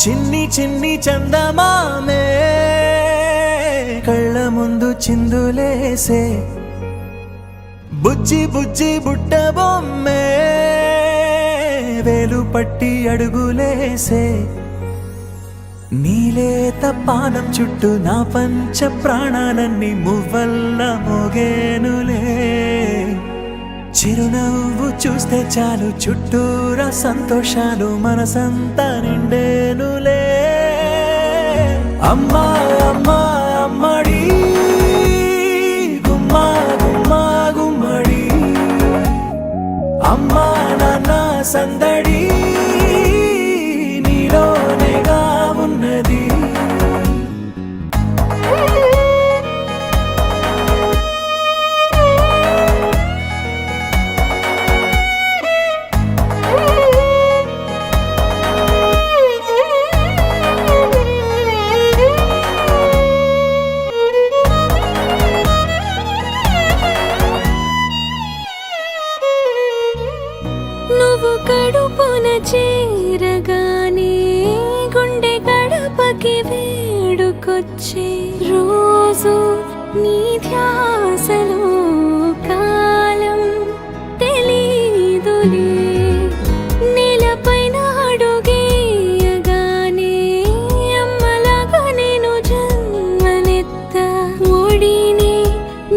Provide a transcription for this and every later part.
చిన్ని చిన్ని చందమామే కళ్ళ ముందు చిందులేసే బుజ్జి బుజ్జి బుట్ట బొమ్మే వేలు పట్టి అడుగులేసే నీలేత పానం చుట్టూ నా పంచ ప్రాణాలన్నీ మువ్వల్ల మోగేనులే చిరునవ్వు చూస్తే చాలు చుట్టూరా సంతోషాలు మనసంతా నిండేనులే అమ్మా అమ్మా అమ్మడి గుమ్మా గుమ్మా గుమ్మడి అమ్మా నాన్న సందడి నీలోనేగా ఉన్నది నువ్వు కడుపున చేరగానే గుండె గడపకి వేడుకొచ్చే రోజు నీ ధ్యాసలో కాలం తెలీదులే నేలపైన అడుగేయగానే అమ్మలాగా నేను జన్మనెత్త ఒడిని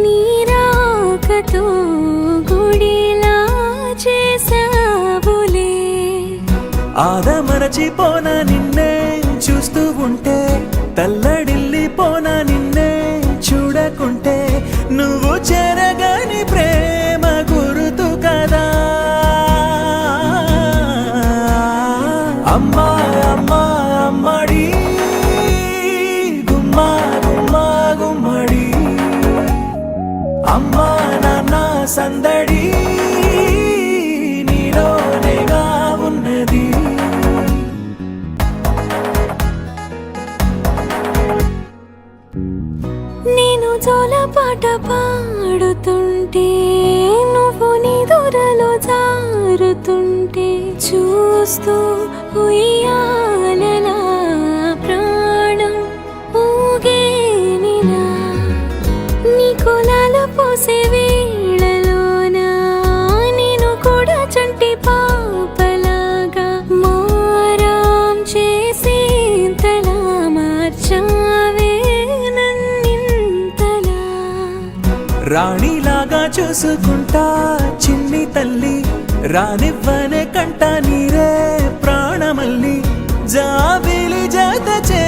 నీ రాకతో గుడిలా చేసావులే ఆదమరచిపోన నిన్నే చూస్తూ ఉంటే తల్లడిల్లిపోన నిన్నే చూడకుంటే నువ్వు చెరగని ప్రేమ గురుతు కదా అమ్మా అమ్మా అమ్మడి గుమ్మా గుమ్మా గుమ్మడి అమ్మా నాన్న సందడి నీలోనేగా ఉన్నది నేను జోలపాట పాడుతుంటే నువ్వు నీ దూరలో జారుతుంటే చూస్తూ ఉయ్యాలలా ప్రాణం ఊగేనిలా నీ కులాల పోసే వేళలోన నేను కూడా చంటి పాపలాగా మారాం చేసేంతలా మార్చావే నన్నింతలా రాణిలాగా చూసుకుంటా చిన్ని తల్లి రానివ్వనే కంట నీరే ప్రాణమల్లి జాబిలి జత చే